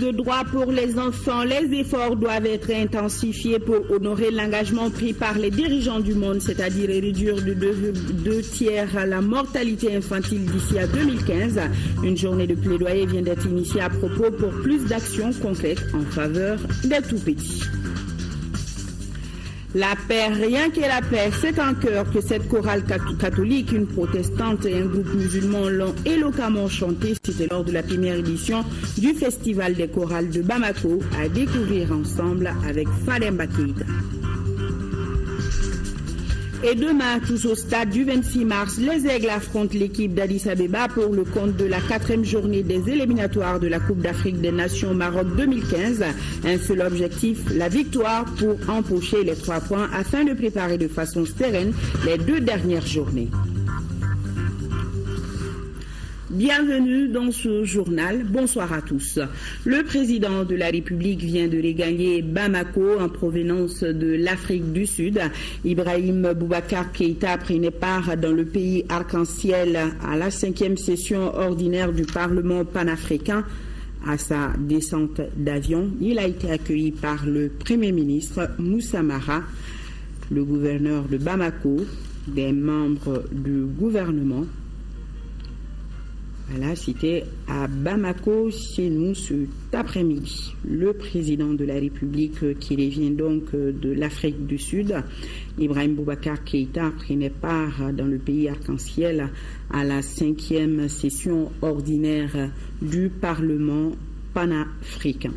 de droits pour les enfants, les efforts doivent être intensifiés pour honorer l'engagement pris par les dirigeants du monde, c'est-à-dire réduire de 2 tiers la mortalité infantile d'ici à 2015. Une journée de plaidoyer vient d'être initiée à propos pour plus d'actions concrètes en faveur des tout-petits. La paix, rien que la paix, c'est un cœur que cette chorale catholique, une protestante et un groupe musulman l'ont éloquemment chanté. C'était lors de la première édition du Festival des chorales de Bamako, à découvrir ensemble avec Fademba Keïta. Et demain, tous au stade du 26 mars, les Aigles affrontent l'équipe d'Addis Abeba pour le compte de la 4e journée des éliminatoires de la Coupe d'Afrique des Nations Maroc 2015. Un seul objectif, la victoire pour empocher les 3 points afin de préparer de façon sereine les 2 dernières journées. Bienvenue dans ce journal. Bonsoir à tous. Le président de la République vient de regagner Bamako en provenance de l'Afrique du Sud. Ibrahim Boubacar Keïta prenait part dans le pays arc-en-ciel à la 5e session ordinaire du Parlement panafricain. À sa descente d'avion, il a été accueilli par le Premier ministre Moussa Mara, le gouverneur de Bamako, des membres du gouvernement. Voilà, c'était à Bamako, chez nous, cet après-midi. Le président de la République, qui revient donc de l'Afrique du Sud, Ibrahim Boubacar Keïta, prenait part dans le pays arc-en-ciel à la 5e session ordinaire du Parlement panafricain.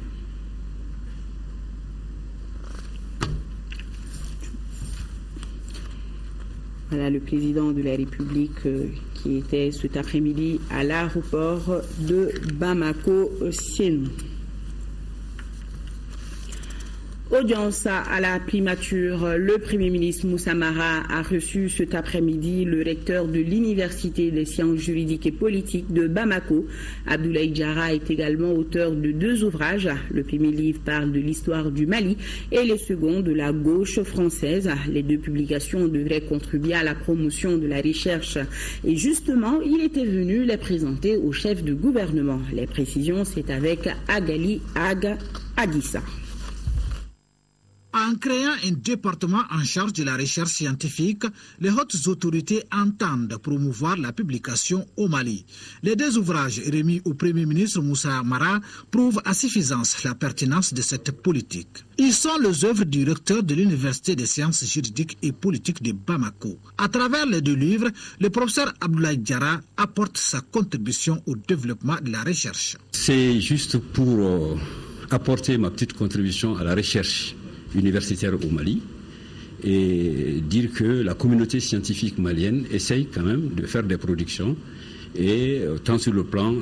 Voilà le président de la République qui était cet après-midi à l'aéroport de Bamako-Sénou. Audience à la primature, le Premier ministre Moussa Mara a reçu cet après-midi le recteur de l'Université des sciences juridiques et politiques de Bamako. Abdoulaye Diarra est également auteur de 2 ouvrages. Le premier livre parle de l'histoire du Mali et le second de la gauche française. Les 2 publications devraient contribuer à la promotion de la recherche. Et justement, il était venu les présenter au chef de gouvernement. Les précisions, c'est avec Agali Ag Adissa. En créant un département en charge de la recherche scientifique, les hautes autorités entendent promouvoir la publication au Mali. Les 2 ouvrages remis au Premier ministre Moussa Mara prouvent à suffisance la pertinence de cette politique. Ils sont les œuvres du recteur de l'Université des sciences juridiques et politiques de Bamako. À travers les 2 livres, le professeur Abdoulaye Diarra apporte sa contribution au développement de la recherche. C'est juste pour apporter ma petite contribution à la recherche universitaire au Mali et dire que la communauté scientifique malienne essaye quand même de faire des productions et tant sur le plan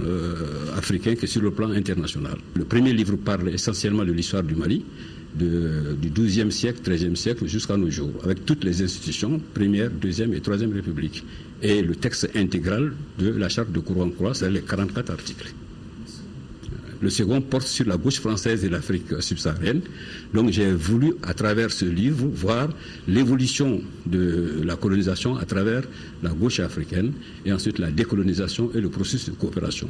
africain que sur le plan international. Le premier livre parle essentiellement de l'histoire du Mali, du XIIe siècle, XIIIe siècle jusqu'à nos jours, avec toutes les institutions, première, deuxième et troisième République. Et le texte intégral de la charte de Kourouan-Koura, c'est les 44 articles. Le second porte sur la gauche française et l'Afrique subsaharienne. Donc j'ai voulu, à travers ce livre, voir l'évolution de la colonisation à travers la gauche africaine et ensuite la décolonisation et le processus de coopération.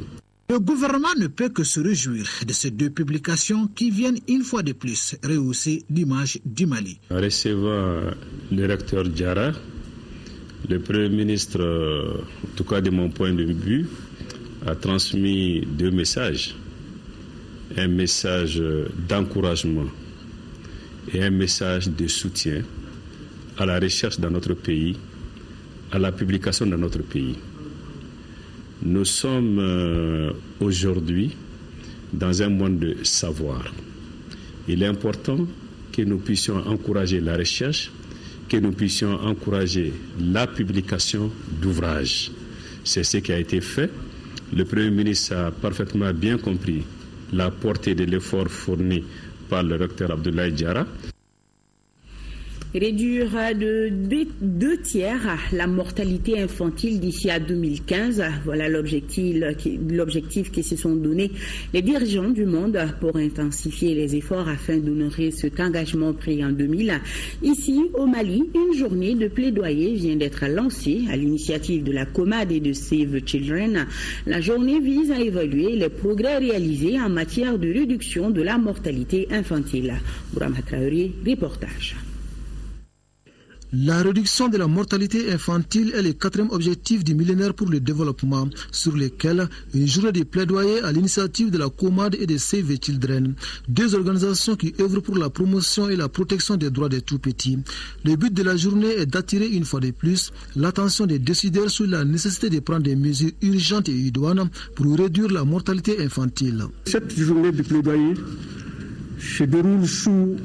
Le gouvernement ne peut que se réjouir de ces 2 publications qui viennent une fois de plus rehausser l'image du Mali. En recevant le recteur Diarra, le Premier ministre, en tout cas de mon point de vue, a transmis 2 messages. Un message d'encouragement et un message de soutien à la recherche dans notre pays, à la publication dans notre pays. Nous sommes aujourd'hui dans un monde de savoir. Il est important que nous puissions encourager la recherche, que nous puissions encourager la publication d'ouvrages. C'est ce qui a été fait. Le Premier ministre a parfaitement bien compris la portée de l'effort fourni par le recteur Abdoulaye Diarra. Réduire de 2 tiers la mortalité infantile d'ici à 2015, voilà l'objectif qui se sont donnés les dirigeants du monde pour intensifier les efforts afin d'honorer cet engagement pris en 2000. Ici, au Mali, une journée de plaidoyer vient d'être lancée à l'initiative de la COMAD et de Save the Children. La journée vise à évaluer les progrès réalisés en matière de réduction de la mortalité infantile. Bourama Traoré, reportage. La réduction de la mortalité infantile est le 4e objectif du millénaire pour le développement, sur lequel une journée de plaidoyer à l'initiative de la COMAD et de Save the Children, 2 organisations qui œuvrent pour la promotion et la protection des droits des tout-petits. Le but de la journée est d'attirer une fois de plus l'attention des décideurs sur la nécessité de prendre des mesures urgentes et idoines pour réduire la mortalité infantile. Cette journée de plaidoyer se déroule sous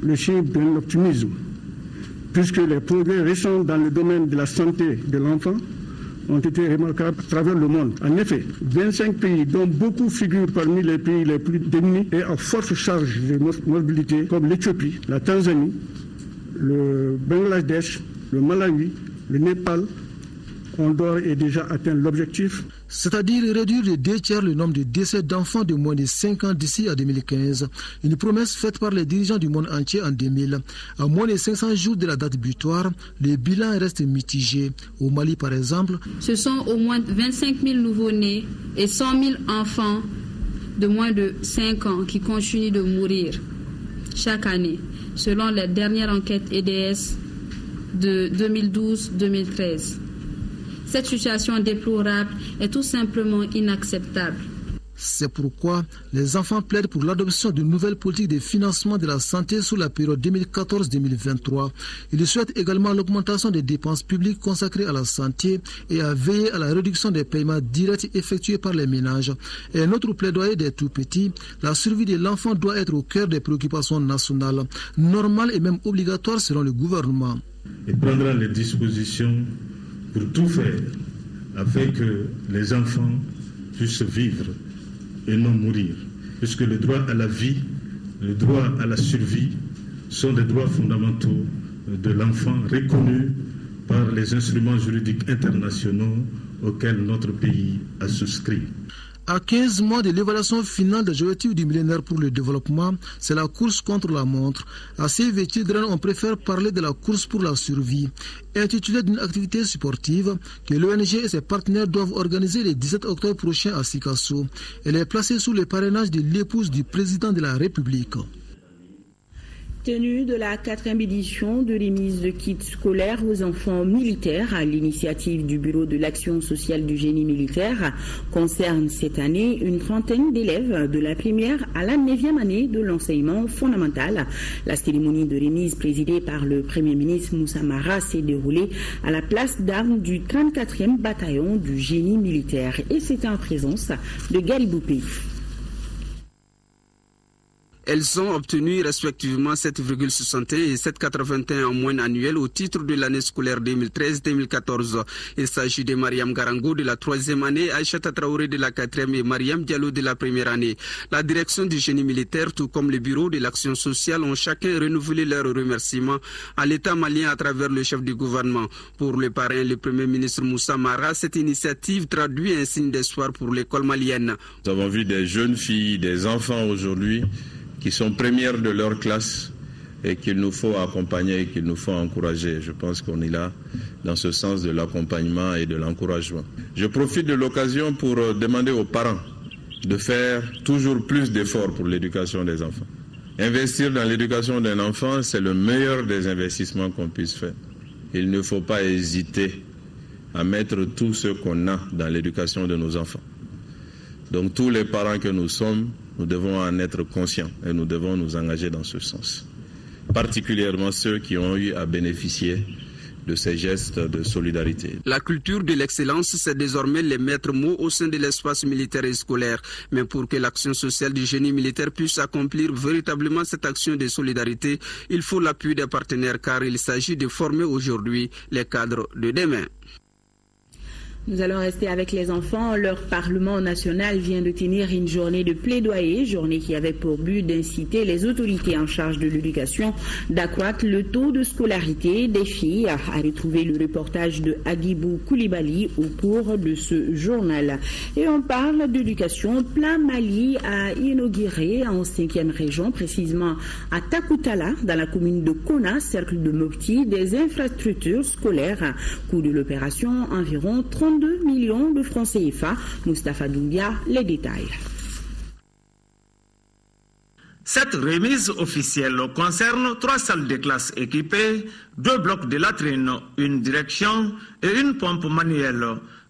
le signe de l'optimisme, puisque les progrès récents dans le domaine de la santé de l'enfant ont été remarquables à travers le monde. En effet, 25 pays, dont beaucoup figurent parmi les pays les plus démunis et à forte charge de morbidité, comme l'Éthiopie, la Tanzanie, le Bangladesh, le Malawi, le Népal, ont d'ores et déjà atteint l'objectif. C'est-à-dire réduire de 2 tiers le nombre de décès d'enfants de moins de 5 ans d'ici à 2015. Une promesse faite par les dirigeants du monde entier en 2000. À moins de 500 jours de la date butoir, le bilan reste mitigé. Au Mali, par exemple, ce sont au moins 25 000 nouveau-nés et 100 000 enfants de moins de 5 ans qui continuent de mourir chaque année, selon les dernières enquêtes EDS de 2012-2013. Cette situation déplorable est tout simplement inacceptable. C'est pourquoi les enfants plaident pour l'adoption d'une nouvelle politique de financement de la santé sur la période 2014-2023. Ils souhaitent également l'augmentation des dépenses publiques consacrées à la santé et à veiller à la réduction des paiements directs effectués par les ménages. Et un autre plaidoyer des tout-petits, la survie de l'enfant doit être au cœur des préoccupations nationales, normales et même obligatoires selon le gouvernement. Il prendra les dispositions pour tout faire afin que les enfants puissent vivre et non mourir. Puisque le droit à la vie, le droit à la survie sont des droits fondamentaux de l'enfant reconnus par les instruments juridiques internationaux auxquels notre pays a souscrit. À 15 mois de l'évaluation finale des objectifs du millénaire pour le développement, c'est la course contre la montre. À Save the Children, on préfère parler de la course pour la survie, intitulée d'une activité sportive que l'ONG et ses partenaires doivent organiser le 17 octobre prochain à Sikasso. Elle est placée sous le parrainage de l'épouse du président de la République. Tenue de la 4e édition de remise de kits scolaires aux enfants militaires à l'initiative du Bureau de l'action sociale du génie militaire concerne cette année une trentaine d'élèves de la première à la 9e année de l'enseignement fondamental. La cérémonie de remise présidée par le Premier ministre Moussa Mara s'est déroulée à la place d'armes du 34e bataillon du génie militaire et c'était en présence de Galiboupé. Elles ont obtenu respectivement 7,61 et 7,81 en moyenne annuelle au titre de l'année scolaire 2013-2014. Il s'agit de Mariam Garango de la 3e année, Aïchata Traoré de la 4e et Mariam Diallo de la 1re année. La direction du génie militaire, tout comme le bureau de l'action sociale, ont chacun renouvelé leurs remerciements à l'État malien à travers le chef du gouvernement. Pour le parrain, le Premier ministre Moussa Mara, cette initiative traduit un signe d'espoir pour l'école malienne. Nous avons vu des jeunes filles, des enfants aujourd'hui qui sont premières de leur classe et qu'il nous faut accompagner et qu'il nous faut encourager. Je pense qu'on est là dans ce sens de l'accompagnement et de l'encouragement. Je profite de l'occasion pour demander aux parents de faire toujours plus d'efforts pour l'éducation des enfants. Investir dans l'éducation d'un enfant, c'est le meilleur des investissements qu'on puisse faire. Il ne faut pas hésiter à mettre tout ce qu'on a dans l'éducation de nos enfants. Donc tous les parents que nous sommes, nous devons en être conscients et nous devons nous engager dans ce sens. Particulièrement ceux qui ont eu à bénéficier de ces gestes de solidarité. La culture de l'excellence, c'est désormais les maîtres mots au sein de l'espace militaire et scolaire. Mais pour que l'action sociale du génie militaire puisse accomplir véritablement cette action de solidarité, il faut l'appui des partenaires car il s'agit de former aujourd'hui les cadres de demain. Nous allons rester avec les enfants. Leur Parlement national vient de tenir une journée de plaidoyer, journée qui avait pour but d'inciter les autorités en charge de l'éducation d'accroître le taux de scolarité des filles. À retrouver le reportage de Agibou Koulibaly au cours de ce journal. Et on parle d'éducation. Plan Mali a inauguré en 5e région, précisément à Takoutala, dans la commune de Kona, cercle de Mopti, des infrastructures scolaires. Coût de l'opération environ 32 millions de francs CFA. Moustapha Doumbia, les détails. Cette remise officielle concerne 3 salles de classe équipées, 2 blocs de latrines, une direction et une pompe manuelle.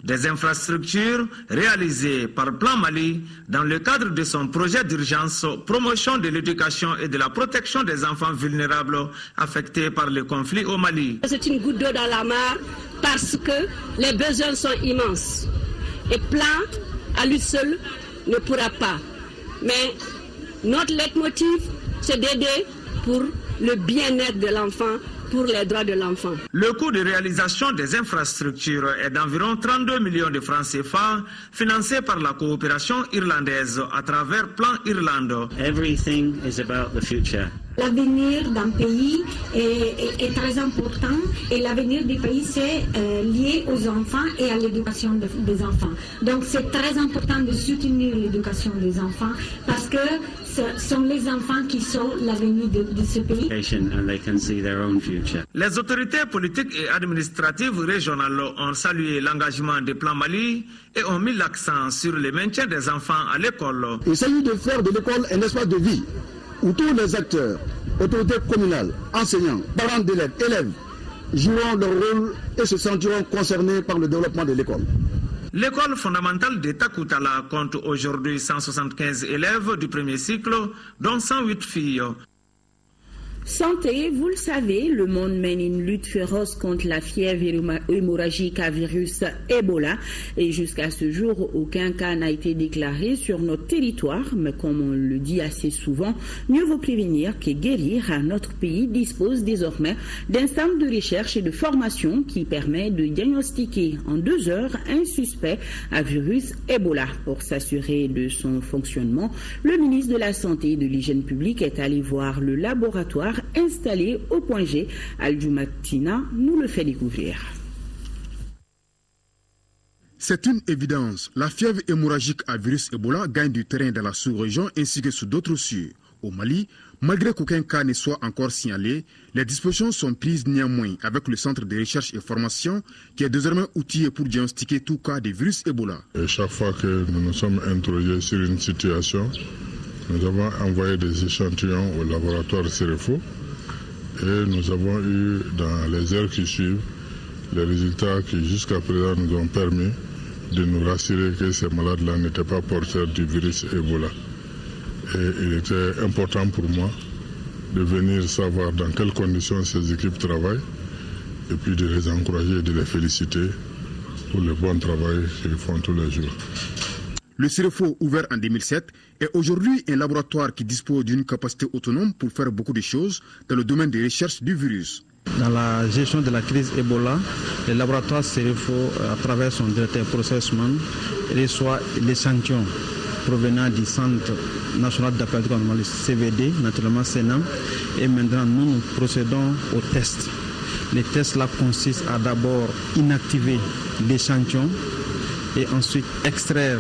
Des infrastructures réalisées par Plan Mali dans le cadre de son projet d'urgence promotion de l'éducation et de la protection des enfants vulnérables affectés par le conflit au Mali. C'est une goutte d'eau dans la mer parce que les besoins sont immenses. Et Plan, à lui seul, ne pourra pas. Mais notre leitmotiv, c'est d'aider pour le bien-être de l'enfant, pour les droits de l'enfant. Le coût de réalisation des infrastructures est d'environ 32 millions de francs CFA, financé par la coopération irlandaise à travers Plan Irlande. Everything is about the future. L'avenir d'un pays est très important et l'avenir du pays c'est lié aux enfants et à l'éducation des enfants. Donc c'est très important de soutenir l'éducation des enfants parce que ce sont les enfants qui sont l'avenir de ce pays. Les autorités politiques et administratives régionales ont salué l'engagement de Plan Mali et ont mis l'accent sur le maintien des enfants à l'école. Il s'agit de faire de l'école un espace de vie où tous les acteurs, autorités communales, enseignants, parents d'élèves, élèves, joueront leur rôle et se sentiront concernés par le développement de l'école. L'école fondamentale de Takoutala compte aujourd'hui 175 élèves du premier cycle, dont 108 filles. Santé, vous le savez, le monde mène une lutte féroce contre la fièvre hémorragique à virus Ebola et jusqu'à ce jour, aucun cas n'a été déclaré sur notre territoire. Mais comme on le dit assez souvent, mieux vaut prévenir que guérir. Notre pays dispose désormais d'un centre de recherche et de formation qui permet de diagnostiquer en 2 heures un suspect à virus Ebola. Pour s'assurer de son fonctionnement, le ministre de la Santé et de l'Hygiène publique est allé voir le laboratoire installé au point G. Al-Jumatina nous le fait découvrir. C'est une évidence. La fièvre hémorragique à virus Ebola gagne du terrain dans la sous-région ainsi que sur d'autres cieux. Au Mali, malgré qu'aucun cas ne soit encore signalé, les dispositions sont prises néanmoins avec le centre de recherche et formation qui est désormais outillé pour diagnostiquer tout cas de virus Ebola. Et chaque fois que nous nous sommes interrogés sur une situation, nous avons envoyé des échantillons au laboratoire CEREFO et nous avons eu dans les heures qui suivent les résultats qui jusqu'à présent nous ont permis de nous rassurer que ces malades-là n'étaient pas porteurs du virus Ebola. Et il était important pour moi de venir savoir dans quelles conditions ces équipes travaillent et puis de les encourager et de les féliciter pour le bon travail qu'ils font tous les jours. Le CEREFO, ouvert en 2007, est aujourd'hui un laboratoire qui dispose d'une capacité autonome pour faire beaucoup de choses dans le domaine des recherches du virus. Dans la gestion de la crise Ebola, le laboratoire CEREFO, à travers son directeur Processman, reçoit l'échantillon provenant du Centre national d'appel de CVD, naturellement CENAM, et maintenant nous procédons aux tests. Les tests là consistent à d'abord inactiver l'échantillon et ensuite extraire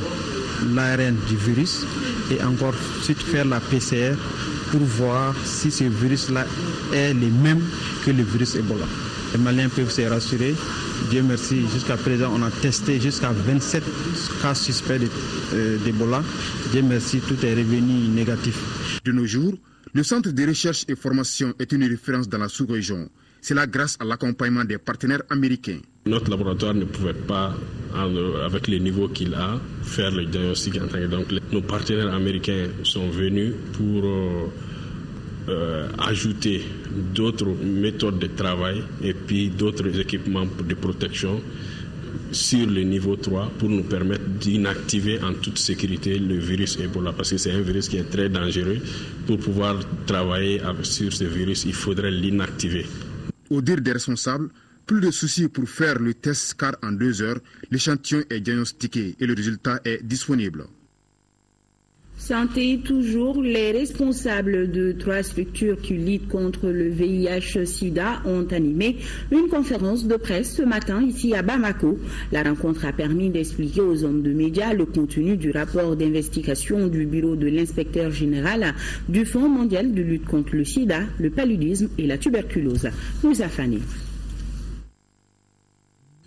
l'ARN du virus et encore ensuite faire la PCR pour voir si ce virus-là est le même que le virus Ebola. Les Maliens peuvent se rassurer. Dieu merci, jusqu'à présent, on a testé jusqu'à 27 cas suspects d'Ebola. Dieu merci, tout est revenu négatif. De nos jours, le centre de recherche et formation est une référence dans la sous-région. C'est là grâce à l'accompagnement des partenaires américains. Notre laboratoire ne pouvait pas, avec les niveaux qu'il a, faire le diagnostic. Donc nos partenaires américains sont venus pour ajouter d'autres méthodes de travail et puis d'autres équipements de protection sur le niveau 3 pour nous permettre d'inactiver en toute sécurité le virus Ebola parce que c'est un virus qui est très dangereux. Pour pouvoir travailler sur ce virus, il faudrait l'inactiver. Au dire des responsables, Plus de soucis pour faire le test car en 2 heures, l'échantillon est diagnostiqué et le résultat est disponible. Santé toujours, les responsables de 3 structures qui luttent contre le VIH-Sida ont animé une conférence de presse ce matin ici à Bamako. La rencontre a permis d'expliquer aux hommes de médias le contenu du rapport d'investigation du bureau de l'inspecteur général du Fonds mondial de lutte contre le sida, le paludisme et la tuberculose. Moussa Fani.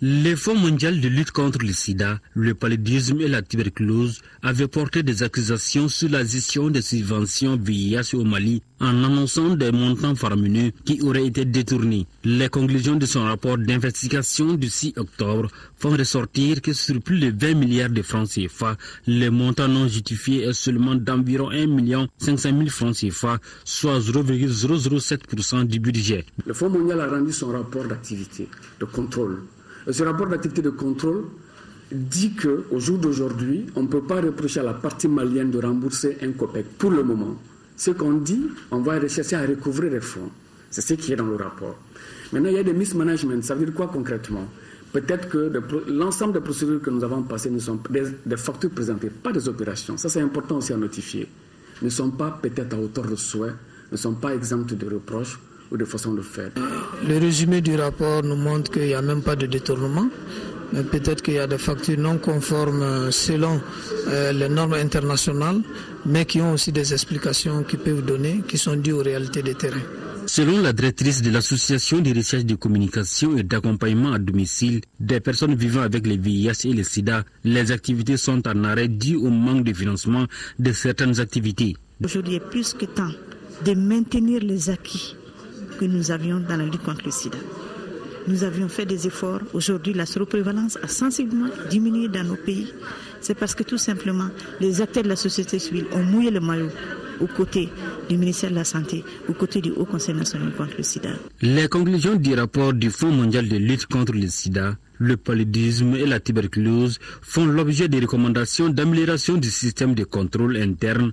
Le Fonds mondial de lutte contre le sida, le paludisme et la tuberculose avaient porté des accusations sur la gestion des subventions VIH au Mali en annonçant des montants faramineux qui auraient été détournés. Les conclusions de son rapport d'investigation du 6 octobre font ressortir que sur plus de 20 milliards de francs CFA, le montant non justifié est seulement d'environ 1 500 000 francs CFA, soit 0,007% du budget. Le Fonds mondial a rendu son rapport d'activité, de contrôle. Ce rapport d'activité de contrôle dit qu'au jour d'aujourd'hui, on ne peut pas reprocher à la partie malienne de rembourser un COPEC pour le moment. Ce qu'on dit, on va rechercher à recouvrer les fonds. C'est ce qui est dans le rapport. Maintenant, il y a des mismanagements. Ça veut dire quoi concrètement? Peut-être que l'ensemble des procédures que nous avons passées ne sont des factures présentées, pas des opérations. Ça, c'est important aussi à notifier. Ne sont pas peut-être à hauteur de souhait, ne sont pas exemptes de reproches ou de façon de faire. Le résumé du rapport nous montre qu'il n'y a même pas de détournement. Mais peut-être qu'il y a des factures non conformes selon les normes internationales, mais qui ont aussi des explications qui peuvent donner, qui sont dues aux réalités des terrains. Selon la directrice de l'Association de recherche de communication et d'accompagnement à domicile des personnes vivant avec le VIH et le sida, les activités sont en arrêt dû au manque de financement de certaines activités. Aujourd'hui, il est plus que temps de maintenir les acquis que nous avions dans la lutte contre le sida. Nous avions fait des efforts. Aujourd'hui, la séroprévalence a sensiblement diminué dans nos pays. C'est parce que tout simplement, les acteurs de la société civile ont mouillé le maillot aux côtés du ministère de la Santé, aux côtés du Haut Conseil national contre le sida. Les conclusions du rapport du Fonds mondial de lutte contre le sida, le paludisme et la tuberculose font l'objet de recommandations d'amélioration du système de contrôle interne.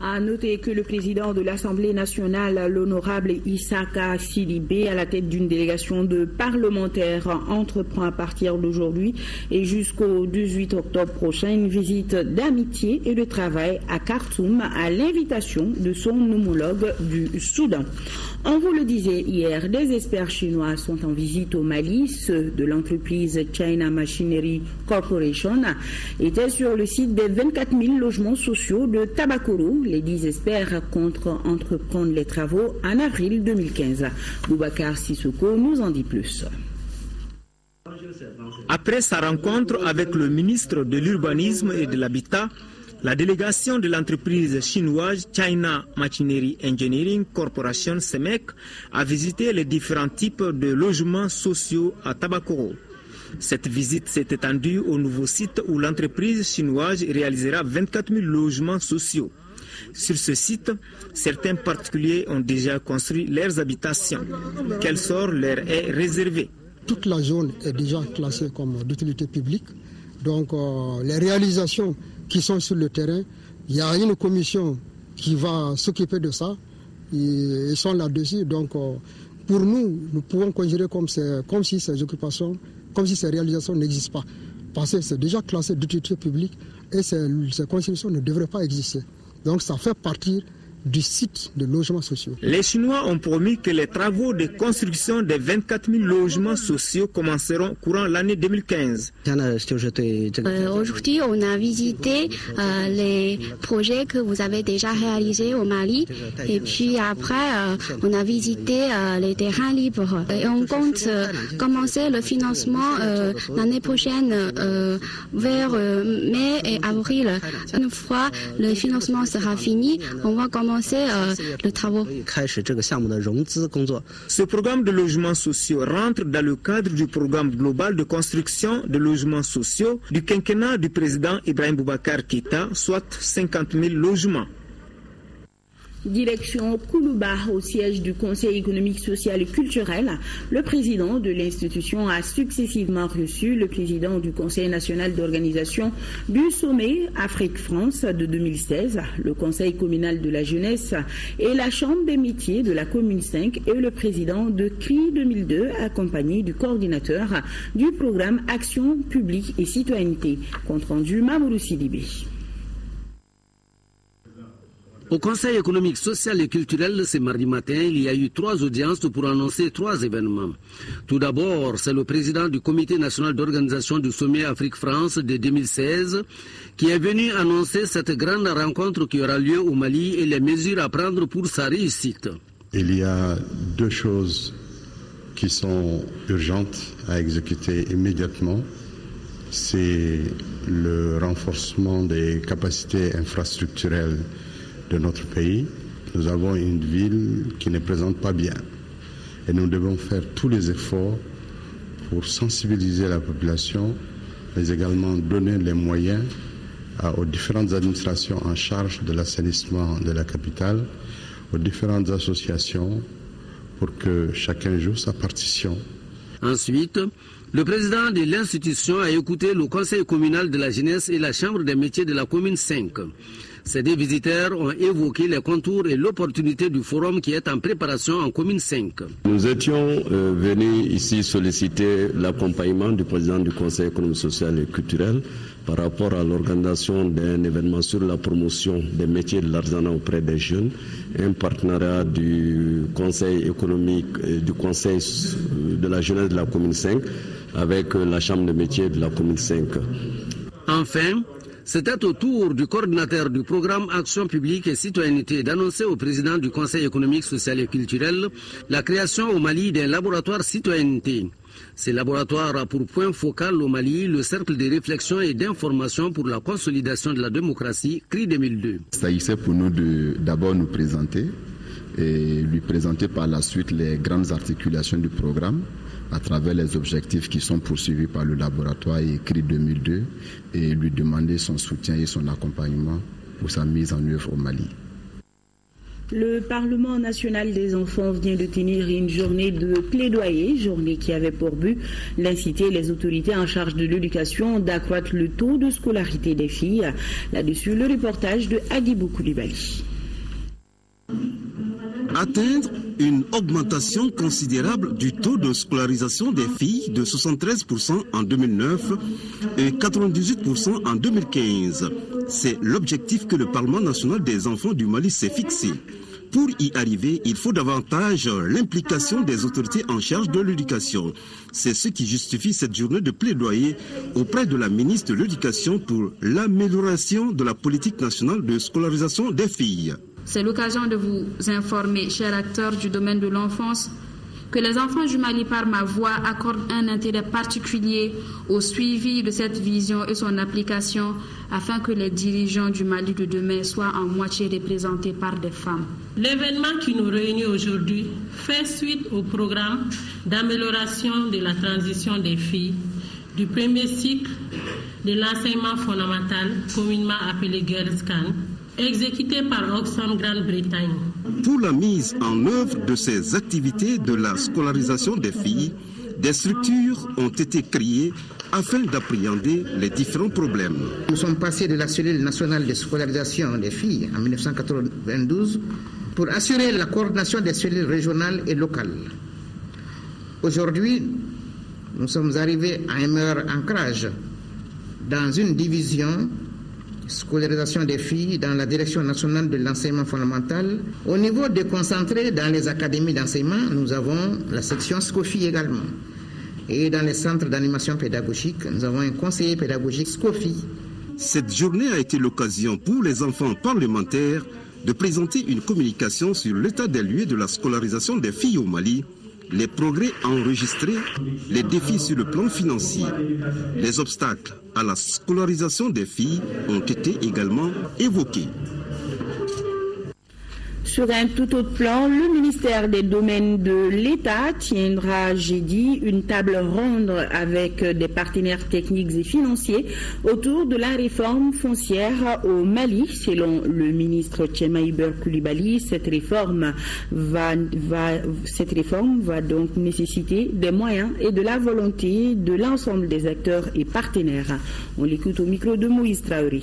À noter que le président de l'Assemblée nationale, l'honorable Issaka Sidibé, à la tête d'une délégation de parlementaires, entreprend à partir d'aujourd'hui et jusqu'au 18 octobre prochain une visite d'amitié et de travail à Khartoum à l'invitation de son homologue du Soudan. On vous le disait hier, des experts chinois sont en visite au Mali. Ceux de l'entreprise China Machinery Corporation étaient sur le site des 24 000 logements sociaux de Tabakoro. Les 10 experts comptent entreprendre les travaux en avril 2015. Boubacar Sissoko nous en dit plus. Après sa rencontre avec le ministre de l'Urbanisme et de l'Habitat, la délégation de l'entreprise chinoise China Machinery Engineering Corporation CEMEC a visité les différents types de logements sociaux à Tabakoro. Cette visite s'est étendue au nouveau site où l'entreprise chinoise réalisera 24 000 logements sociaux. Sur ce site, certains particuliers ont déjà construit leurs habitations. Quel sort leur est réservé? Toute la zone est déjà classée comme d'utilité publique. Donc les réalisations qui sont sur le terrain, il y a une commission qui va s'occuper de ça. Ils sont là-dessus. Donc pour nous, nous pouvons considérer comme si ces occupations, comme si ces réalisations n'existent pas. Parce que c'est déjà classé d'utilité publique et ces constructions ne devraient pas exister. Donc ça fait partie du site de logements sociaux. Les Chinois ont promis que les travaux de construction des 24 000 logements sociaux commenceront courant l'année 2015. Aujourd'hui, on a visité les projets que vous avez déjà réalisés au Mali. Et puis après, on a visité les terrains libres. Et on compte commencer le financement l'année prochaine vers mai et avril. Une fois le financement sera fini, on va commencer le travaux. Ce programme de logements sociaux rentre dans le cadre du programme global de construction de logements sociaux du quinquennat du président Ibrahim Boubacar Keïta, soit 50 000 logements. Direction Koulouba, au siège du Conseil économique, social et culturel. Le président de l'institution a successivement reçu le président du Conseil national d'organisation du sommet Afrique-France de 2016, le Conseil communal de la jeunesse et la Chambre des métiers de la commune 5 et le président de CRI 2002, accompagné du coordinateur du programme Action publique et citoyenneté. Compte rendu Mamoudou Sidibé. Au Conseil économique, social et culturel, ce mardi matin, il y a eu 3 audiences pour annoncer 3 événements. Tout d'abord, c'est le président du Comité national d'organisation du sommet Afrique-France de 2016 qui est venu annoncer cette grande rencontre qui aura lieu au Mali et les mesures à prendre pour sa réussite. Il y a 2 choses qui sont urgentes à exécuter immédiatement. C'est le renforcement des capacités infrastructurelles de notre pays. Nous avons une ville qui ne présente pas bien et nous devons faire tous les efforts pour sensibiliser la population, mais également donner les moyens aux différentes administrations en charge de l'assainissement de la capitale, aux différentes associations pour que chacun joue sa partition. Ensuite, le président de l'institution a écouté le conseil communal de la jeunesse et la chambre des métiers de la commune 5. Ces 2 visiteurs ont évoqué les contours et l'opportunité du forum qui est en préparation en commune 5. Nous étions venus ici solliciter l'accompagnement du président du Conseil économique, social et culturel par rapport à l'organisation d'un événement sur la promotion des métiers de l'artisanat auprès des jeunes, un partenariat du Conseil économique et du Conseil de la jeunesse de la commune 5 avec la chambre des métiers de la commune 5. Enfin, c'était au tour du coordinateur du programme Action publique et citoyenneté d'annoncer au président du Conseil économique, social et culturel la création au Mali d'un laboratoire citoyenneté. Ce laboratoire a pour point focal au Mali le cercle de réflexion et d'information pour la consolidation de la démocratie, CRI 2002. Il s'agissait pour nous de d'abord nous présenter et lui présenter par la suite les grandes articulations du programme à travers les objectifs qui sont poursuivis par le laboratoire et CRI 2002 et lui demander son soutien et son accompagnement pour sa mise en œuvre au Mali. Le Parlement national des enfants vient de tenir une journée de plaidoyer, journée qui avait pour but d'inciter les autorités en charge de l'éducation d'accroître le taux de scolarité des filles. Là-dessus, le reportage de Adibou Koulibaly. Atteindre une augmentation considérable du taux de scolarisation des filles de 73% en 2009 et 98% en 2015. C'est l'objectif que le Parlement national des enfants du Mali s'est fixé. Pour y arriver, il faut davantage l'implication des autorités en charge de l'éducation. C'est ce qui justifie cette journée de plaidoyer auprès de la ministre de l'Éducation pour l'amélioration de la politique nationale de scolarisation des filles. C'est l'occasion de vous informer, chers acteurs du domaine de l'enfance, que les enfants du Mali, par ma voix, accordent un intérêt particulier au suivi de cette vision et son application afin que les dirigeants du Mali de demain soient en moitié représentés par des femmes. L'événement qui nous réunit aujourd'hui fait suite au programme d'amélioration de la transition des filles du premier cycle de l'enseignement fondamental, communément appelé Girls Can, exécuté par Oxfam Grande-Bretagne. Pour la mise en œuvre de ces activités de la scolarisation des filles, des structures ont été créées afin d'appréhender les différents problèmes. Nous sommes passés de la cellule nationale de scolarisation des filles en 1992 pour assurer la coordination des cellules régionales et locales. Aujourd'hui, nous sommes arrivés à un meilleur ancrage dans une division scolarisation des filles dans la direction nationale de l'enseignement fondamental. Au niveau déconcentré dans les académies d'enseignement, nous avons la section SCOFI également. Et dans les centres d'animation pédagogique, nous avons un conseiller pédagogique SCOFI. Cette journée a été l'occasion pour les enfants parlementaires de présenter une communication sur l'état des lieux de la scolarisation des filles au Mali, les progrès enregistrés, les défis sur le plan financier. Les obstacles à la scolarisation des filles ont été également évoqués. Sur un tout autre plan, le ministère des Domaines de l'État tiendra jeudi une table ronde avec des partenaires techniques et financiers autour de la réforme foncière au Mali. Selon le ministre Tchemaïber Koulibaly, cette réforme va donc nécessiter des moyens et de la volonté de l'ensemble des acteurs et partenaires. On l'écoute au micro de Moïse Traoré.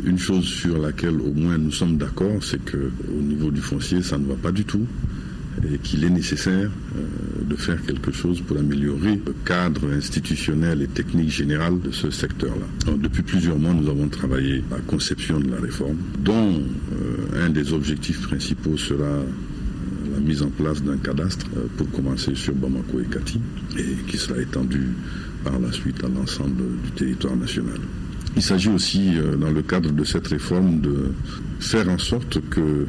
Une chose sur laquelle au moins nous sommes d'accord, c'est qu'au niveau du foncier, ça ne va pas du tout et qu'il est nécessaire de faire quelque chose pour améliorer le cadre institutionnel et technique général de ce secteur-là. Depuis plusieurs mois, nous avons travaillé à la conception de la réforme, dont un des objectifs principaux sera la mise en place d'un cadastre pour commencer sur Bamako et Kati et qui sera étendu par la suite à l'ensemble du territoire national. Il s'agit aussi, dans le cadre de cette réforme, de faire en sorte que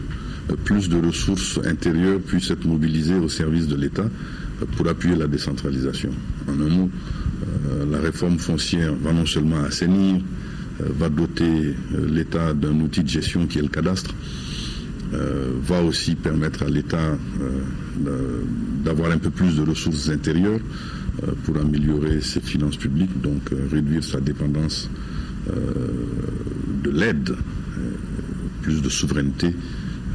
plus de ressources intérieures puissent être mobilisées au service de l'État pour appuyer la décentralisation. En un mot, la réforme foncière va non seulement assainir, va doter l'État d'un outil de gestion qui est le cadastre, va aussi permettre à l'État d'avoir un peu plus de ressources intérieures pour améliorer ses finances publiques, donc réduire sa dépendance de l'aide, plus de souveraineté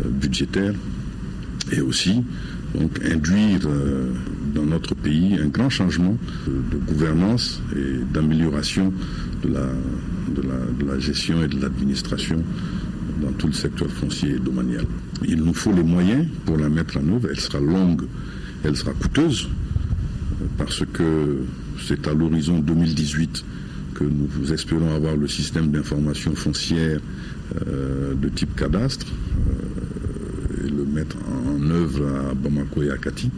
budgétaire et aussi donc induire dans notre pays un grand changement de gouvernance et d'amélioration de la gestion et de l'administration dans tout le secteur foncier et domanial. Il nous faut les moyens pour la mettre en œuvre. Elle sera longue, elle sera coûteuse parce que c'est à l'horizon 2018 que nous espérons avoir le système d'information foncière de type cadastre et le mettre en œuvre à Bamako et à Kati.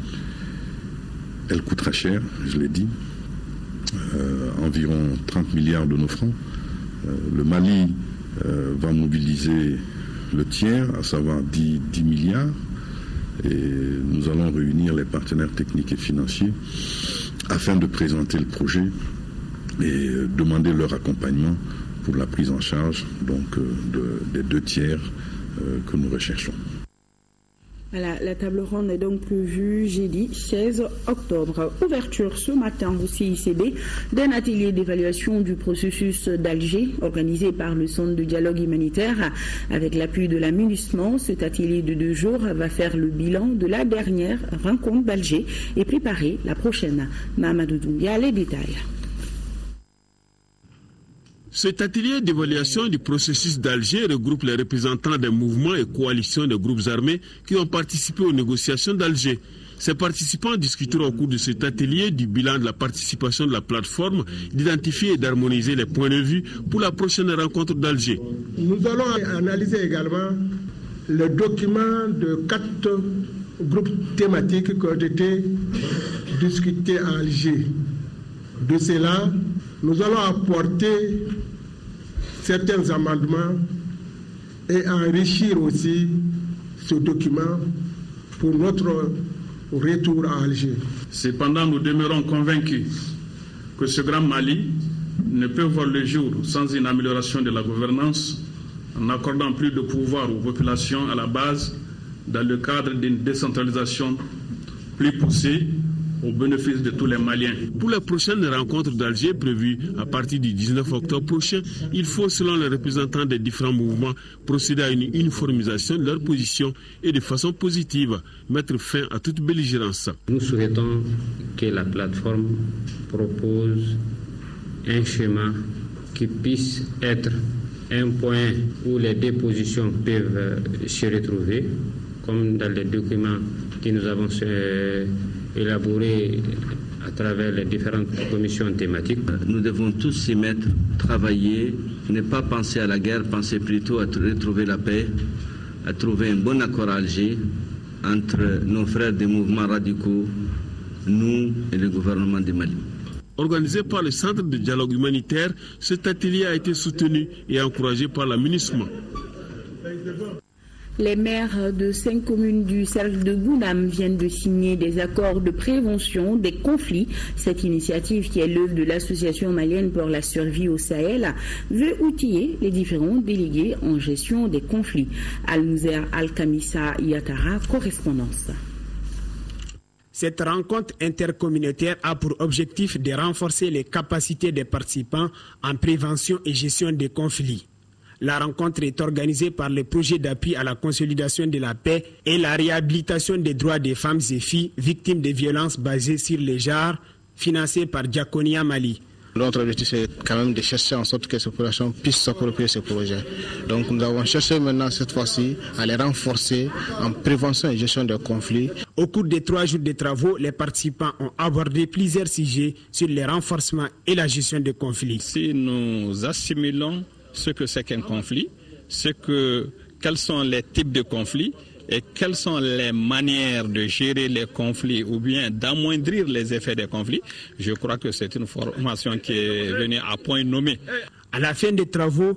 Elle coûtera cher, je l'ai dit, environ 30 milliards de nos francs. Le Mali va mobiliser le tiers, à savoir 10 milliards, et nous allons réunir les partenaires techniques et financiers afin de présenter le projet et demander leur accompagnement pour la prise en charge donc, des 2 tiers que nous recherchons. Voilà, la table ronde est donc prévue jeudi 16 octobre. Ouverture ce matin au CICB d'un atelier d'évaluation du processus d'Alger organisé par le Centre de dialogue humanitaire avec l'appui de la MINUSMA. Cet atelier de 2 jours va faire le bilan de la dernière rencontre d'Alger et préparer la prochaine. Mahamadou Doumbia, les détails. Cet atelier d'évaluation du processus d'Alger regroupe les représentants des mouvements et coalitions de groupes armés qui ont participé aux négociations d'Alger. Ces participants discuteront au cours de cet atelier du bilan de la participation de la plateforme, d'identifier et d'harmoniser les points de vue pour la prochaine rencontre d'Alger. Nous allons analyser également le document de 4 groupes thématiques qui ont été discutés à Alger. De cela, nous allons apporter certains amendements et enrichir aussi ce document pour notre retour à Alger. Cependant, nous demeurons convaincus que ce grand Mali ne peut voir le jour sans une amélioration de la gouvernance, en accordant plus de pouvoir aux populations à la base dans le cadre d'une décentralisation plus poussée au bénéfice de tous les Maliens. Pour la prochaine rencontre d'Alger prévue à partir du 19 octobre prochain, il faut, selon les représentants des différents mouvements, procéder à une uniformisation de leur position et de façon positive, mettre fin à toute belligérance. Nous souhaitons que la plateforme propose un schéma qui puisse être un point où les 2 positions peuvent se retrouver, comme dans les documents que nous avons élaborés à travers les différentes commissions thématiques. Nous devons tous s'y mettre, travailler, ne pas penser à la guerre, penser plutôt à retrouver la paix, à trouver un bon accord à Alger entre nos frères des mouvements radicaux, nous et le gouvernement du Mali. Organisé par le Centre de dialogue humanitaire, cet atelier a été soutenu et encouragé par la MINUSMA. Les maires de 5 communes du cercle de Goundam viennent de signer des accords de prévention des conflits. Cette initiative, qui est l'œuvre de l'Association malienne pour la survie au Sahel, veut outiller les différents délégués en gestion des conflits. Al-Mouzer Al-Kamissa Yatara, correspondance. Cette rencontre intercommunautaire a pour objectif de renforcer les capacités des participants en prévention et gestion des conflits. La rencontre est organisée par le projet d'appui à la consolidation de la paix et la réhabilitation des droits des femmes et filles victimes de violences basées sur les genres, financé par Diaconia Mali. Notre objectif, c'est quand même de chercher en sorte que ces populations puissent s'approprier ces projets. Donc nous avons cherché maintenant cette fois-ci à les renforcer en prévention et gestion des conflits. Au cours des 3 jours de travaux, les participants ont abordé plusieurs sujets sur le renforcement et la gestion des conflits. Si nous assimilons ce que c'est qu'un conflit, quels sont les types de conflits et quelles sont les manières de gérer les conflits ou bien d'amoindrir les effets des conflits, je crois que c'est une formation qui est venue à point nommé. À la fin des travaux,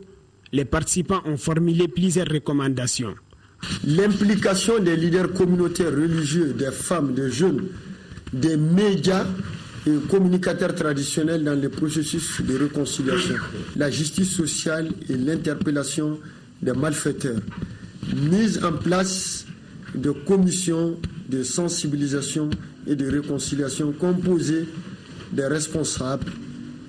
les participants ont formulé plusieurs recommandations. L'implication des leaders communautaires religieux, des femmes, des jeunes, des médias et communicateurs traditionnels dans le processus de réconciliation, la justice sociale et l'interpellation des malfaiteurs, mise en place de commissions de sensibilisation et de réconciliation composées des responsables,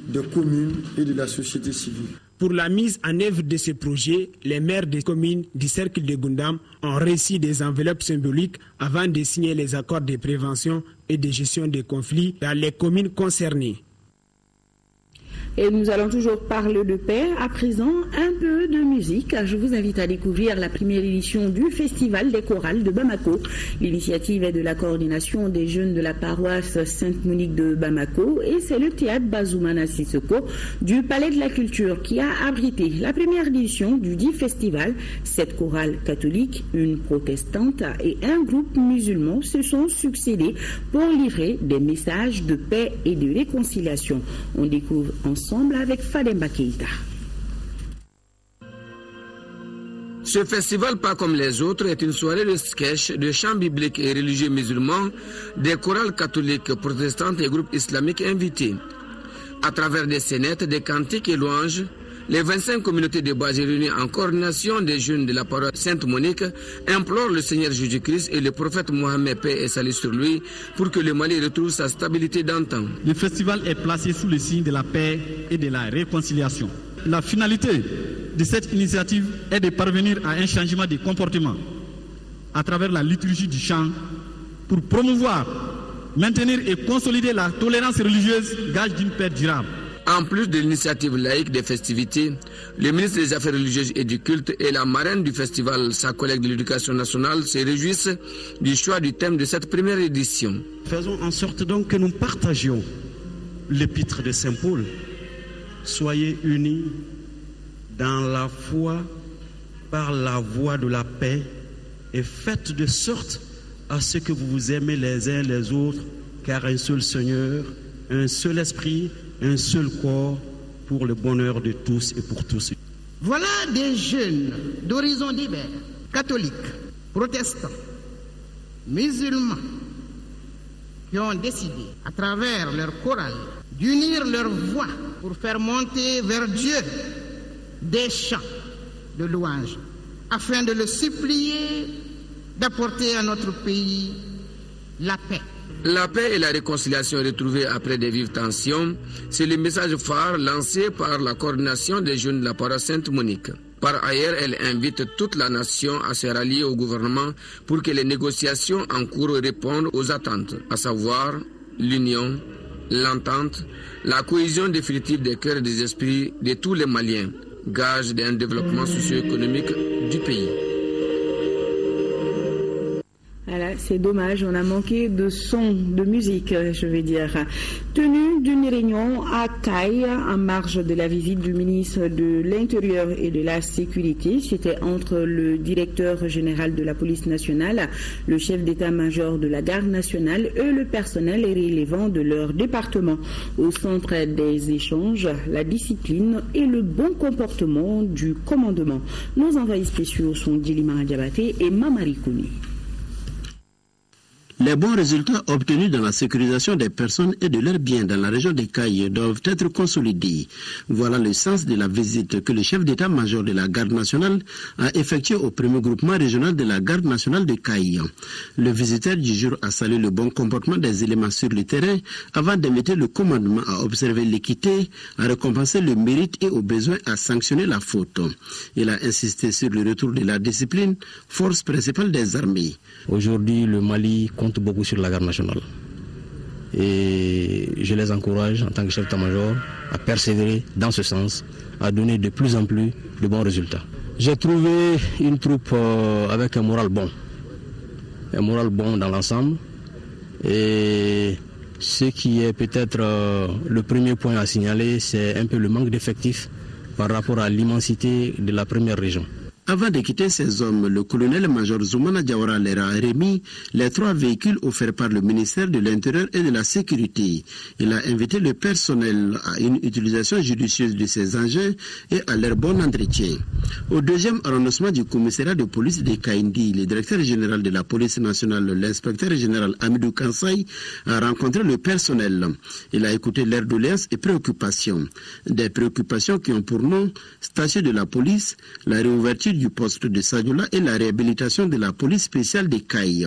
des communes et de la société civile. Pour la mise en œuvre de ce projet, les maires des communes du cercle de Goundam ont reçu des enveloppes symboliques avant de signer les accords de prévention et de gestion des conflits dans les communes concernées. Et nous allons toujours parler de paix. À présent, un peu de musique. Je vous invite à découvrir la première édition du Festival des chorales de Bamako. L'initiative est de la coordination des jeunes de la paroisse Sainte-Monique de Bamako et c'est le théâtre Bazoumana Sissoko du Palais de la Culture qui a abrité la première édition du dit festival. 7 chorales catholiques, une protestante et un groupe musulman se sont succédés pour livrer des messages de paix et de réconciliation. On découvre ensemble avec Fademba Keïta. Ce festival, pas comme les autres, est une soirée de sketch, de chants bibliques et religieux musulmans, des chorales catholiques, protestantes et groupes islamiques invités. À travers des scénettes, des cantiques et louanges, les 25 communautés de base réunies en coordination des jeunes de la paroisse Sainte-Monique implorent le Seigneur Jésus-Christ et le prophète Mohammed, paix et salut sur lui, pour que le Mali retrouve sa stabilité d'antan. Le festival est placé sous le signe de la paix et de la réconciliation. La finalité de cette initiative est de parvenir à un changement de comportement à travers la liturgie du chant pour promouvoir, maintenir et consolider la tolérance religieuse, gage d'une paix durable. En plus de l'initiative laïque des festivités, le ministre des Affaires religieuses et du culte et la marraine du festival, sa collègue de l'éducation nationale, se réjouissent du choix du thème de cette première édition. Faisons en sorte donc que nous partagions l'épître de Saint Paul. Soyez unis dans la foi par la voie de la paix et faites de sorte à ce que vous vous aimez les uns les autres, car un seul Seigneur, un seul esprit, un seul corps pour le bonheur de tous et pour tous. Voilà des jeunes d'horizons divers, catholiques, protestants, musulmans, qui ont décidé, à travers leur chorale, d'unir leurs voix pour faire monter vers Dieu des chants de louange, afin de le supplier d'apporter à notre pays la paix. La paix et la réconciliation retrouvées après des vives tensions, c'est le message phare lancé par la coordination des jeunes de la paroisse Sainte-Monique. Par ailleurs, elle invite toute la nation à se rallier au gouvernement pour que les négociations en cours répondent aux attentes, à savoir l'union, l'entente, la cohésion définitive des cœurs et des esprits de tous les Maliens, gage d'un développement socio-économique du pays. Voilà, c'est dommage, on a manqué de son, de musique, je vais dire. Tenue d'une réunion à Caille, en marge de la visite du ministre de l'Intérieur et de la Sécurité. C'était entre le directeur général de la police nationale, le chef d'état-major de la garde nationale et le personnel relevant de leur département. Au centre des échanges, la discipline et le bon comportement du commandement. Nos envoyés spéciaux sont Djilima Diabaté et Mamari Kouni. Les bons résultats obtenus dans la sécurisation des personnes et de leurs biens dans la région de Caille doivent être consolidés. Voilà le sens de la visite que le chef d'état-major de la garde nationale a effectuée au premier groupement régional de la garde nationale de Caille. Le visiteur du jour a salué le bon comportement des éléments sur le terrain avant d'inviter le commandement à observer l'équité, à récompenser le mérite et au besoin à sanctionner la faute. Il a insisté sur le retour de la discipline, force principale des armées. Aujourd'hui, le Mali compte beaucoup sur la garde nationale. Et je les encourage en tant que chef d'état-major à persévérer dans ce sens, à donner de plus en plus de bons résultats. J'ai trouvé une troupe avec un moral bon dans l'ensemble. Et ce qui est peut-être le premier point à signaler, c'est un peu le manque d'effectifs par rapport à l'immensité de la première région. Avant de quitter ces hommes, le colonel-major Zoumana Diawara leur a remis les 3 véhicules offerts par le ministère de l'Intérieur et de la Sécurité. Il a invité le personnel à une utilisation judicieuse de ces engins et à leur bon entretien. Au 2e arrondissement du commissariat de police de Kaindi, le directeur général de la police nationale, l'inspecteur général Amidou Kansai, a rencontré le personnel. Il a écouté leurs doléances et préoccupations. Des préoccupations qui ont pour nom statut de la police, la réouverture du poste de Sadiola et la réhabilitation de la police spéciale de Caille.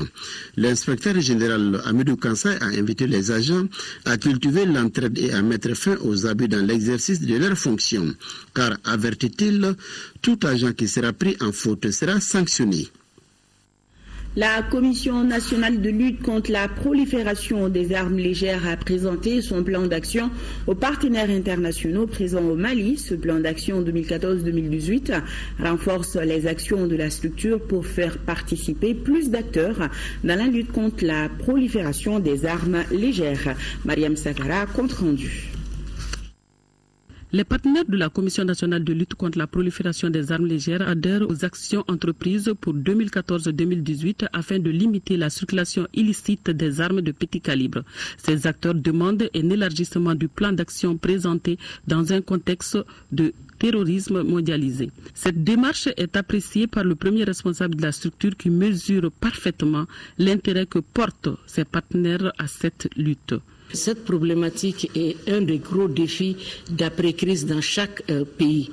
L'inspecteur général Amidou Kansai a invité les agents à cultiver l'entraide et à mettre fin aux abus dans l'exercice de leurs fonctions. Car, avertit-il, tout agent qui sera pris en faute sera sanctionné. La Commission nationale de lutte contre la prolifération des armes légères a présenté son plan d'action aux partenaires internationaux présents au Mali. Ce plan d'action 2014-2018 renforce les actions de la structure pour faire participer plus d'acteurs dans la lutte contre la prolifération des armes légères. Mariam Sakara, compte rendu. Les partenaires de la Commission nationale de lutte contre la prolifération des armes légères adhèrent aux actions entreprises pour 2014-2018 afin de limiter la circulation illicite des armes de petit calibre. Ces acteurs demandent un élargissement du plan d'action présenté dans un contexte de terrorisme mondialisé. Cette démarche est appréciée par le premier responsable de la structure qui mesure parfaitement l'intérêt que portent ses partenaires à cette lutte. Cette problématique est un des gros défis d'après-crise dans chaque pays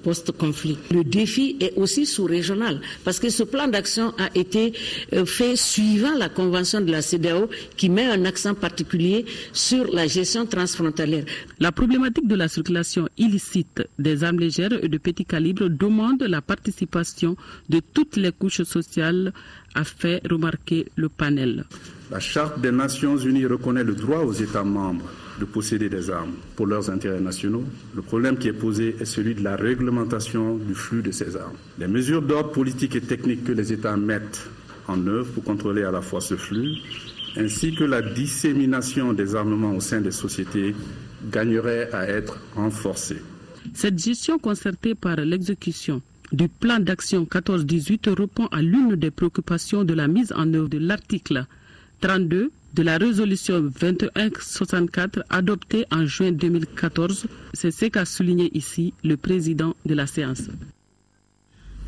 post-conflit. Le défi est aussi sous-régional parce que ce plan d'action a été fait suivant la convention de la CEDEAO qui met un accent particulier sur la gestion transfrontalière. La problématique de la circulation illicite des armes légères et de petit calibre demande la participation de toutes les couches sociales, a fait remarquer le panel. La Charte des Nations Unies reconnaît le droit aux États membres de posséder des armes pour leurs intérêts nationaux. Le problème qui est posé est celui de la réglementation du flux de ces armes. Les mesures d'ordre politique et technique que les États mettent en œuvre pour contrôler à la fois ce flux, ainsi que la dissémination des armements au sein des sociétés, gagneraient à être renforcées. Cette gestion concertée par l'exécution du plan d'action 14-18 répond à l'une des préoccupations de la mise en œuvre de l'article 32 de la résolution 2164 adoptée en juin 2014. C'est ce qu'a souligné ici le président de la séance.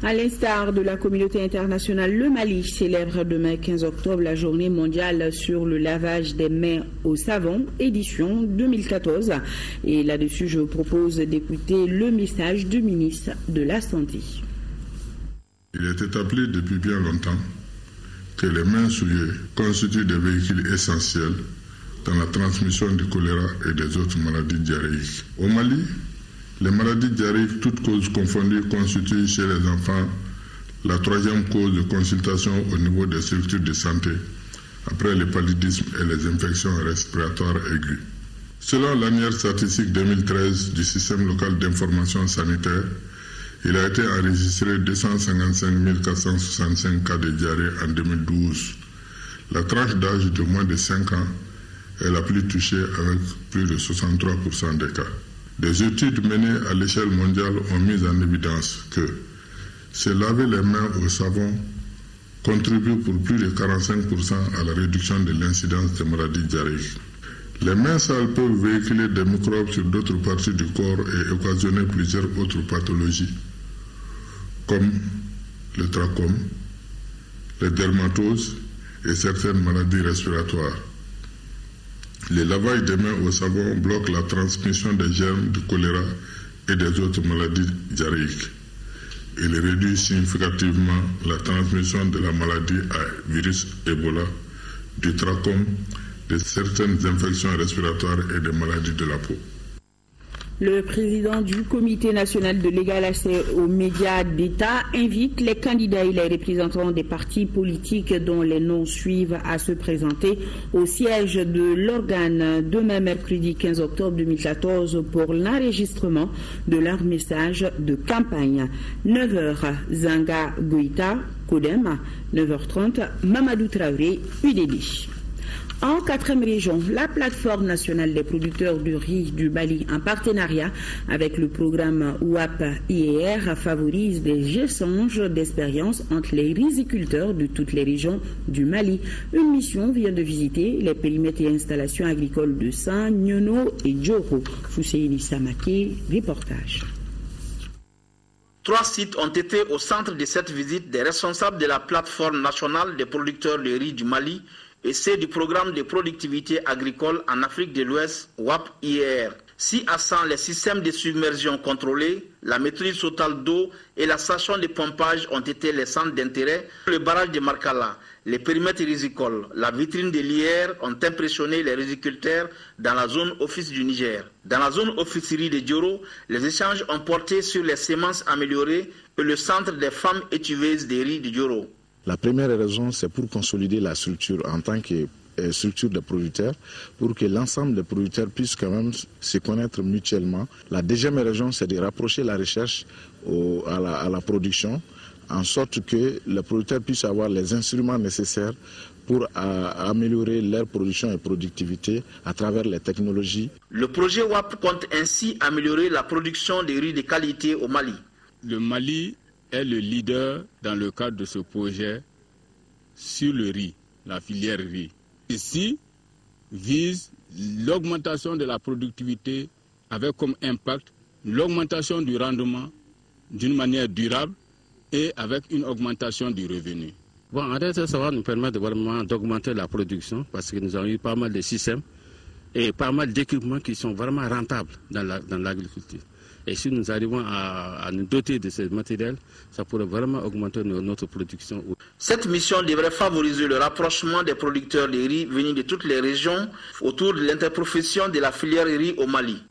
À l'instar de la communauté internationale, le Mali célèbre demain 15 octobre la journée mondiale sur le lavage des mains au savon, édition 2014. Et là-dessus, je vous propose d'écouter le message du ministre de la Santé. Il est établi depuis bien longtemps que les mains souillées constituent des véhicules essentiels dans la transmission du choléra et des autres maladies diarrhéiques. Au Mali, les maladies diarrhéiques, toutes causes confondues, constituent chez les enfants la 3e cause de consultation au niveau des structures de santé, après le paludisme et les infections respiratoires aiguës. Selon l'annuaire statistique 2013 du système local d'information sanitaire, il a été enregistré 255 465 cas de diarrhée en 2012, La tranche d'âge de moins de 5 ans est la plus touchée avec plus de 63% des cas. Des études menées à l'échelle mondiale ont mis en évidence que se laver les mains au savon contribue pour plus de 45% à la réduction de l'incidence des maladies diarrhéiques. Les mains sales peuvent véhiculer des microbes sur d'autres parties du corps et occasionner plusieurs autres pathologies, comme le trachome, les dermatoses et certaines maladies respiratoires. Le lavage des mains au savon bloque la transmission des germes du choléra et des autres maladies diarrhéiques. Il réduit significativement la transmission de la maladie à virus Ebola, du trachome, de certaines infections respiratoires et des maladies de la peau. Le président du Comité national de l'égal accès aux médias d'État invite les candidats et les représentants des partis politiques dont les noms suivent à se présenter au siège de l'organe demain mercredi 15 octobre 2014 pour l'enregistrement de leur message de campagne. 9h, Zanga Goïta, Kodem, 9h30, Mamadou Traoré, UDD. En 4e région, la plateforme nationale des producteurs de riz du Mali, en partenariat avec le programme WAP-IER, favorise des échanges d'expériences entre les riziculteurs de toutes les régions du Mali. Une mission vient de visiter les périmètres et installations agricoles de San, Nyono et Djoro. Fousseini Samake, reportage. 3 sites ont été au centre de cette visite des responsables de la plateforme nationale des producteurs de riz du Mali et c'est du programme de productivité agricole en Afrique de l'Ouest, WAP-IER. Si à 100 les systèmes de submersion contrôlés, la maîtrise totale d'eau et la station de pompage ont été les centres d'intérêt, le barrage de Markala, les périmètres rizicoles, la vitrine de l'IER ont impressionné les riziculteurs dans la zone office du Niger. Dans la zone officerie de Djoro, les échanges ont porté sur les semences améliorées et le centre des femmes étuveuses des riz de Djoro. La première raison, c'est pour consolider la structure en tant que structure de producteurs, pour que l'ensemble des producteurs puissent quand même se connaître mutuellement. La deuxième raison, c'est de rapprocher la recherche à la production, en sorte que les producteurs puissent avoir les instruments nécessaires pour améliorer leur production et productivité à travers les technologies. Le projet WAP compte ainsi améliorer la production de riz de qualité au Mali. Le Mali est le leader dans le cadre de ce projet sur le riz, la filière riz. Ici, vise l'augmentation de la productivité avec comme impact l'augmentation du rendement d'une manière durable et avec une augmentation du revenu. Bon, en fait, ça va nous permettre vraiment d'augmenter la production parce que nous avons eu pas mal de systèmes et pas mal d'équipements qui sont vraiment rentables dans l'agriculture. Et si nous arrivons à nous doter de ces matériels, ça pourrait vraiment augmenter notre production. Cette mission devrait favoriser le rapprochement des producteurs de riz venus de toutes les régions autour de l'interprofession de la filière riz au Mali.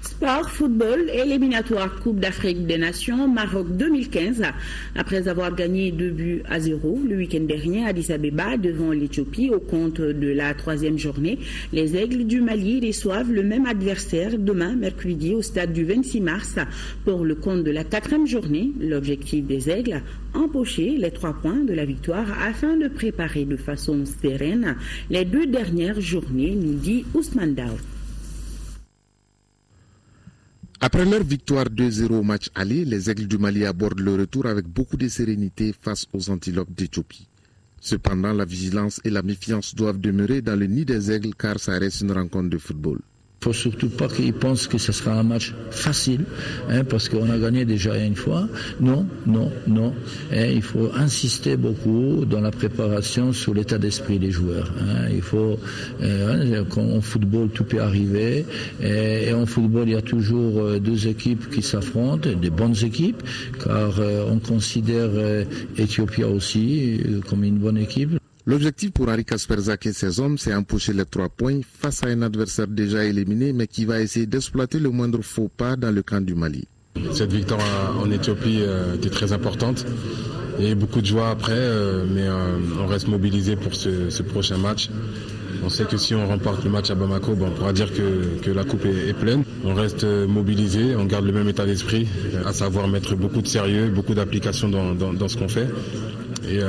Sport, football, éliminatoire Coupe d'Afrique des Nations, Maroc 2015. Après avoir gagné 2-0 le week-end dernier à Addis Abeba devant l'Éthiopie au compte de la 3e journée, les Aigles du Mali reçoivent le même adversaire demain, mercredi, au stade du 26 mars pour le compte de la 4e journée. L'objectif des Aigles, empocher les 3 points de la victoire afin de préparer de façon sereine les 2 dernières journées, nous dit Ousmane Daoud. Après leur victoire 2-0 au match aller, les Aigles du Mali abordent le retour avec beaucoup de sérénité face aux Antilopes d'Éthiopie. Cependant, la vigilance et la méfiance doivent demeurer dans le nid des Aigles car ça reste une rencontre de football. Il ne faut surtout pas qu'ils pensent que ce sera un match facile, parce qu'on a gagné déjà une fois. Non. Il faut insister beaucoup dans la préparation sur l'état d'esprit des joueurs. Il faut, en football, tout peut arriver. Et en football, il y a toujours 2 équipes qui s'affrontent, des bonnes équipes, car on considère Éthiopie aussi comme une bonne équipe. L'objectif pour Henri Kasperzak et ses hommes, c'est empocher les 3 points face à un adversaire déjà éliminé, mais qui va essayer d'exploiter le moindre faux pas dans le camp du Mali. Cette victoire en Éthiopie était très importante. Il y a eu beaucoup de joie après, mais on reste mobilisé pour ce prochain match. On sait que si on remporte le match à Bamako, on pourra dire que la coupe est pleine. On reste mobilisé, on garde le même état d'esprit, à savoir mettre beaucoup de sérieux, beaucoup d'application dans ce qu'on fait. Et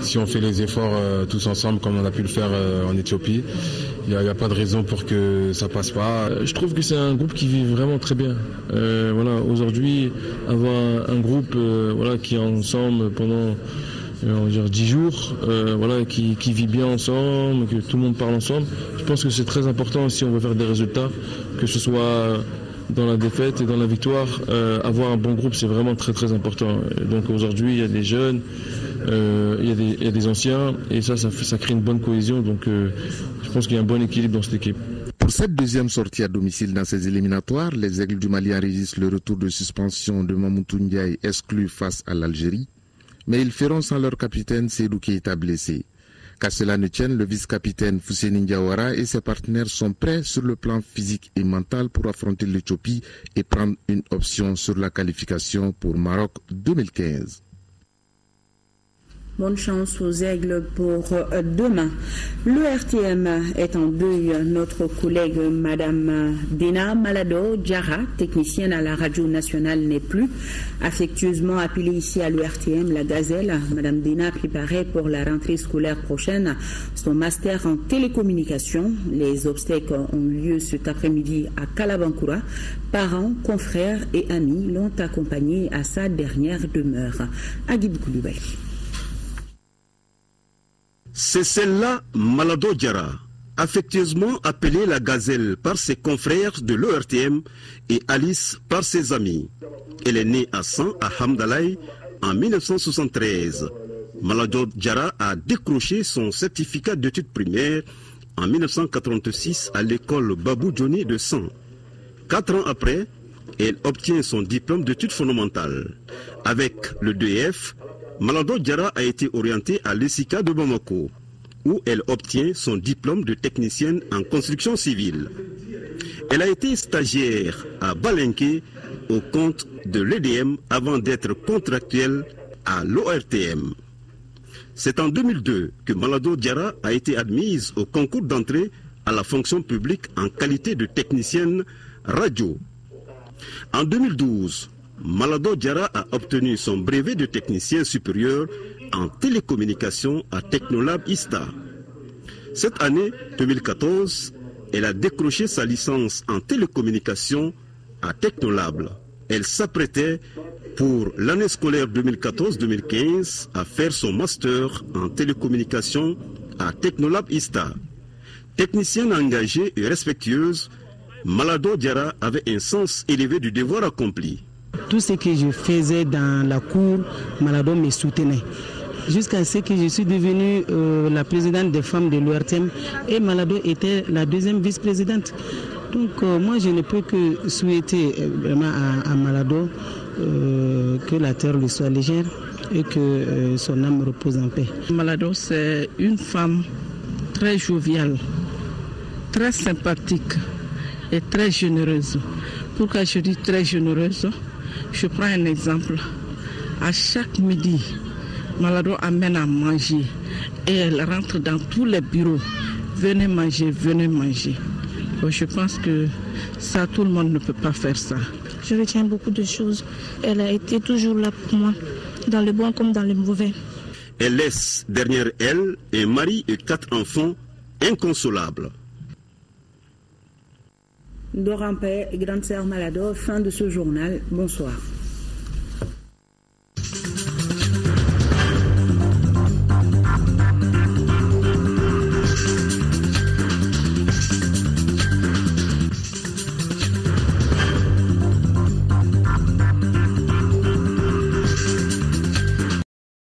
si on fait les efforts tous ensemble comme on a pu le faire en Éthiopie, il n'y a pas de raison pour que ça passe pas. Je trouve que c'est un groupe qui vit vraiment très bien. Voilà, aujourd'hui, avoir un groupe qui est ensemble pendant 10 jours, qui vit bien ensemble, que tout le monde parle ensemble, je pense que c'est très important si on veut faire des résultats, que ce soit dans la défaite et dans la victoire, avoir un bon groupe, c'est vraiment très très important. Donc aujourd'hui, il y a des jeunes, il y a des anciens, et ça crée une bonne cohésion. Donc je pense qu'il y a un bon équilibre dans cette équipe. Pour cette deuxième sortie à domicile dans ces éliminatoires, les Aigles du Mali enregistrent le retour de suspension de Mamoutou Ndiaye exclu face à l'Algérie, mais ils feront sans leur capitaine Seydou Keita blessé. Qu'à cela ne tienne, le vice-capitaine Fousseini Diawara et ses partenaires sont prêts sur le plan physique et mental pour affronter l'Éthiopie et prendre une option sur la qualification pour Maroc 2015. Bonne chance aux Aigles pour demain. Le RTM est en deuil. Notre collègue Madame Dena Malado Diarra, technicienne à la radio nationale, n'est plus. Affectueusement appelée ici à l'ERTM, la Gazelle, Madame Dena préparait pour la rentrée scolaire prochaine son master en télécommunication. Les obsèques ont eu lieu cet après-midi à Kalabankura. Parents, confrères et amis l'ont accompagnée à sa dernière demeure. Agib Koulibaly. C'est celle-là, Malado Diarra, affectueusement appelée la Gazelle par ses confrères de l'ERTM et Alice par ses amis. Elle est née à 100 à Hamdalaï en 1973. Malado Diarra a décroché son certificat d'études primaires en 1986 à l'école Babou Djoni de 100. 4 ans après, elle obtient son diplôme d'études fondamentales. Avec le DEF, Malado Diarra a été orientée à l'ESICA de Bamako, où elle obtient son diplôme de technicienne en construction civile. Elle a été stagiaire à Balenké au compte de l'EDM avant d'être contractuelle à l'ORTM. C'est en 2002 que Malado Diarra a été admise au concours d'entrée à la fonction publique en qualité de technicienne radio. En 2012, Malado Diarra a obtenu son brevet de technicien supérieur en télécommunication à Technolab ISTA. Cette année 2014, elle a décroché sa licence en télécommunication à Technolab. Elle s'apprêtait pour l'année scolaire 2014-2015 à faire son master en télécommunication à Technolab ISTA. Technicienne engagée et respectueuse, Malado Diarra avait un sens élevé du devoir accompli. Tout ce que je faisais dans la cour, Malado me soutenait. Jusqu'à ce que je suis devenue la présidente des femmes de l'ORTM et Malado était la deuxième vice-présidente. Donc moi je ne peux que souhaiter vraiment à Malado que la terre lui soit légère et que son âme repose en paix. Malado, c'est une femme très joviale, très sympathique et très généreuse. Pourquoi je dis très généreuse? Je prends un exemple. À chaque midi, Malado amène à manger et elle rentre dans tous les bureaux. Venez manger, venez manger. Donc je pense que ça, tout le monde ne peut pas faire ça. Je retiens beaucoup de choses. Elle a été toujours là pour moi, dans le bon comme dans le mauvais. Elle laisse derrière elle un mari et 4 enfants inconsolables. Dorampé, grande sœur Malado, fin de ce journal. Bonsoir.